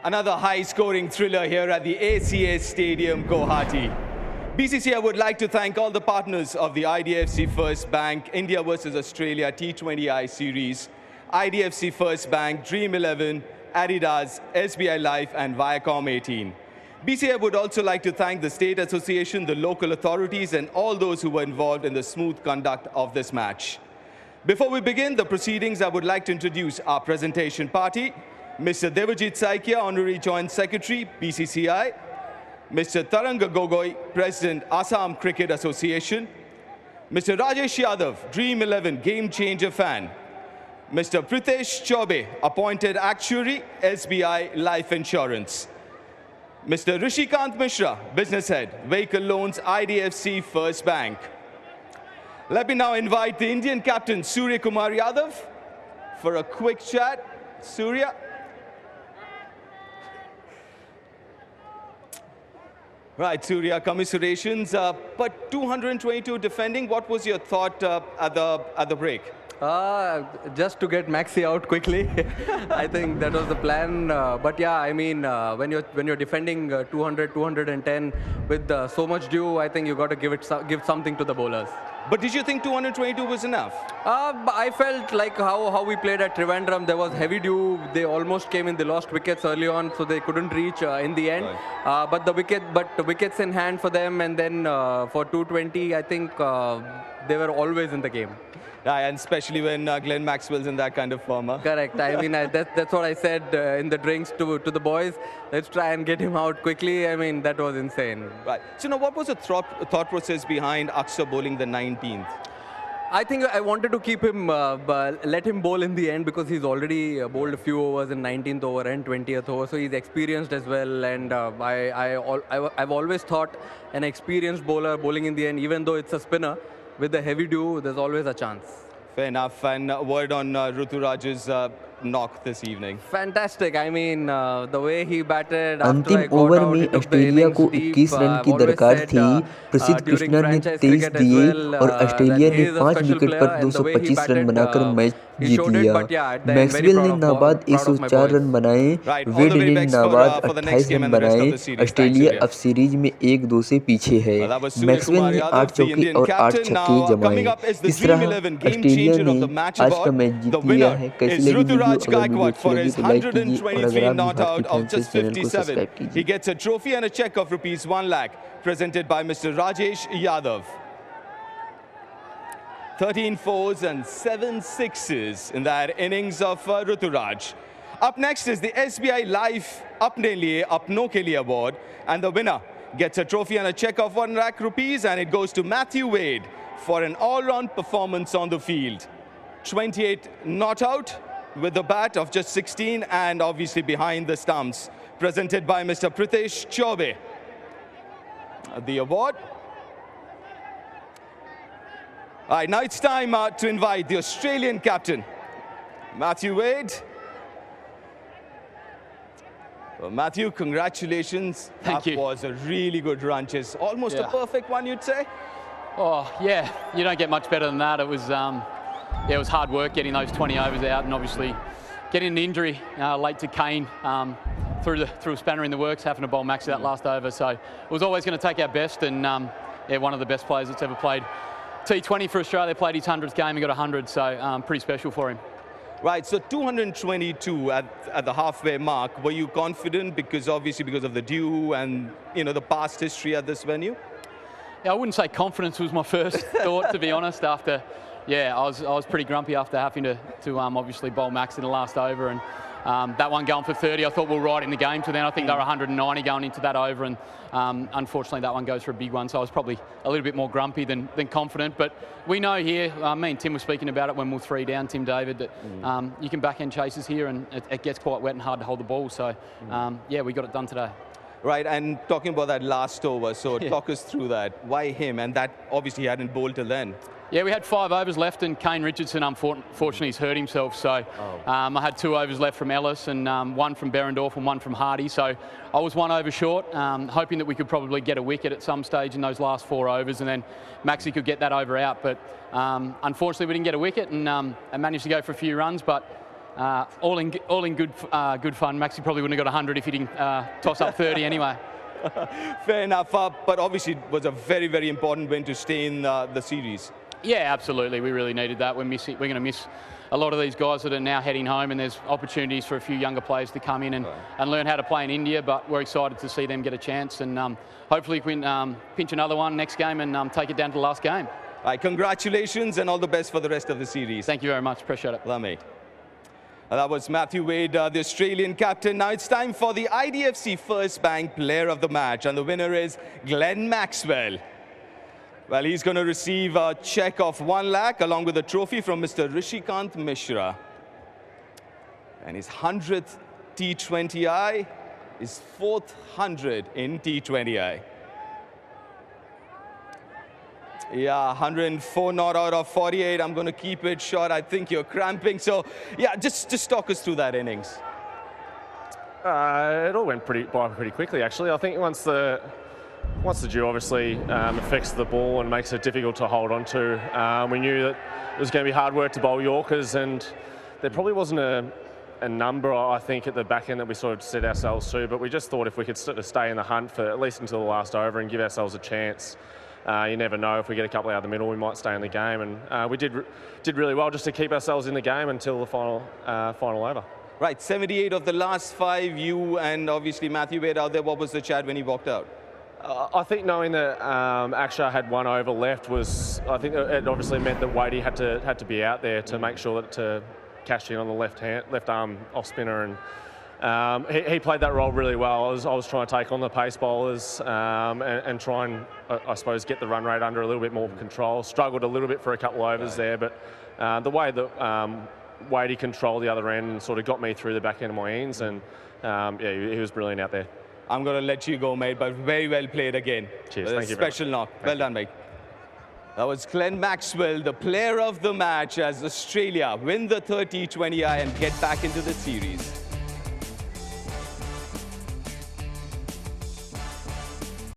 Another high-scoring thriller here at the ACS Stadium, Guwahati. BCCI would like to thank all the partners of the IDFC First Bank India vs Australia T20I series, IDFC First Bank, Dream 11, Adidas, SBI Life and Viacom 18. BCCI would also like to thank the State Association, the local authorities and all those who were involved in the smooth conduct of this match. Before we begin the proceedings, I would like to introduce our presentation party. Mr. Devajit Saikia, Honorary Joint Secretary, BCCI. Mr. Taranga Gogoi, President, Assam Cricket Association. Mr. Rajesh Yadav, Dream 11 Game Changer fan. Mr. Pritesh Chaube, Appointed Actuary, SBI Life Insurance. Mr. Rishikant Mishra, Business Head, Vehicle Loans, IDFC First Bank. Let me now invite the Indian captain, Surya Kumar Yadav, for a quick chat. Surya. Right, Surya, commiserations. But 222 defending, what was your thought at the break? Just to get Maxi out quickly. I think that was the plan. But yeah, I mean, when you're defending 200, 210 with so much due, I think you got to give something to the bowlers. But did you think 222 was enough? I felt like how we played at Trivandrum, there was heavy dew. They almost came in. They lost wickets early on, so they couldn't reach in the end. Right. But the wickets in hand for them, and then for 220, I think they were always in the game. Yeah, and especially when Glenn Maxwell's in that kind of form. Huh? Correct. I mean, that's what I said in the drinks to the boys. Let's try and get him out quickly. I mean, that was insane. Right. So now, what was the thought process behind Akshar bowling the 19th? I think I wanted to keep him, let him bowl in the end because he's already bowled a few overs in 19th over and 20th over, so he's experienced as well. And I've always thought an experienced bowler bowling in the end, even though it's a spinner, with the heavy dew, there's always a chance. Fair enough. And a word on Ruturaj's knock this evening. Fantastic. I mean, the way he batted. अंतिम over में Australia को 21 run की दरकार थी। प्रसिद्ध कृष्णा ने 23 दिए और ऑस्ट्रेलिया ने 5 विकेट पर 225 रन बनाकर मैच जीत लिया। मैक्सवेल ने नाबाद 104 रन बनाए, वेड ने नाबाद 28 रन बनाए। ऑस्ट्रेलिया अब सीरीज में 1-2 से पीछे है। मैक्सवेल ने 8 चौके और 8 छक्के जमाए। इस तरह ऑस्ट्रेलिया ने आज का मैच जीत लिया है। कैसे लगी वीडियो? अगर वीडियो अच्छी लगी तो लाइक कीजिए और अगर आप भारतीय फैंस इस चैनल को सब्सक्राइब कीजिए। He gets a trophy and a check of ₹1 lakh presented by Mr. Rajesh Yadav. 13 fours and 7 sixes in that innings of Ruturaj. Up next is the SBI Life Apne Liye Apno Ke Liye award, and the winner gets a trophy and a check of ₹1 lakh, and it goes to Matthew Wade for an all-round performance on the field. 28 not out with the bat of just 16 and obviously behind the stumps. Presented by Mr. Pritesh Chaube. The award. All right, now it's time to invite the Australian captain, Matthew Wade. Well, Matthew, congratulations. Thank you. That was a really good run chase. Almost a perfect one, you'd say? Oh, yeah. You don't get much better than that. It was, it was hard work getting those 20 overs out, and obviously getting an injury late to Kane through a spanner in the works, having to bowl Maxi that last over. So it was always going to take our best, and yeah, one of the best players that's ever played T20 for Australia. Played his 100th game and got 100, so pretty special for him. Right, so 222 at the halfway mark. Were you confident because of the dew and the past history at this venue? Yeah, I wouldn't say confidence was my first thought, to be honest. After, yeah, I was pretty grumpy after having to obviously bowl Max in the last over, and that one going for 30, I thought we were right in the game. So then I think they were 190 going into that over, and unfortunately that one goes for a big one. So I was probably a little bit more grumpy than confident. But we know here, me and Tim were speaking about it when we were 3 down, Tim David, that you can back-end chases here, and it gets quite wet and hard to hold the ball. So yeah, we got it done today. Right, and talking about that last over, so talk us through that. Why him? And that obviously he hadn't bowled till then. Yeah, we had 5 overs left, and Kane Richardson, unfortunately, has hurt himself. So I had 2 overs left from Ellis, and 1 from Berendorf and 1 from Hardy. So I was 1 over short, hoping that we could probably get a wicket at some stage in those last 4 overs, and then Maxi could get that over out. But unfortunately, we didn't get a wicket, and I managed to go for a few runs. But all in good fun. Maxi probably wouldn't have got 100 if he didn't toss up 30 anyway. Fair enough, but obviously it was a very, very important win to stay in the series. Yeah, absolutely. We really needed that. We're going to miss a lot of these guys that are now heading home, and there's opportunities for a few younger players to come in and learn how to play in India, but we're excited to see them get a chance, and hopefully we can pinch another one next game and take it down to the last game. All right, congratulations and all the best for the rest of the series. Thank you very much. Appreciate it. Well, mate. That was Matthew Wade, the Australian captain. Now it's time for the IDFC First Bank Player of the Match, and the winner is Glenn Maxwell. Well, he's going to receive a cheque of 1 lakh along with a trophy from Mr. Rishikant Mishra. And his 100th T20I, his 4th 100 in T20I. Yeah, 104 not out of 48. I'm going to keep it short. I think you're cramping. So, yeah, just talk us through that innings. It all went pretty quickly, actually. I think once the dew obviously affects the ball and makes it difficult to hold on to, we knew that it was going to be hard work to bowl Yorkers, and there probably wasn't a number, I think, at the back end that we sort of set ourselves to, but we just thought if we could sort of stay in the hunt for at least until the last over and give ourselves a chance. You never know, if we get a couple out of the middle, we might stay in the game, and we did really well just to keep ourselves in the game until the final over. Right, 78 of the last 5, you and obviously Matthew Wade out there. What was the chat when he walked out? I think knowing that Akshar had 1 over left I think it obviously meant that Wadey had to be out there to make sure that to cash in on the left arm off spinner, and he played that role really well. I was trying to take on the pace bowlers and try and, I suppose, get the run rate under a little bit more control. Struggled a little bit for a couple of overs there, but the way that Wadey controlled the other end and sort of got me through the back end of my innings, and yeah, he was brilliant out there. I'm going to let you go, mate, but very well played again. Cheers, thank you. Special knock. Well done, mate. That was Glenn Maxwell, the player of the match, as Australia win the 3rd T20I and get back into the series.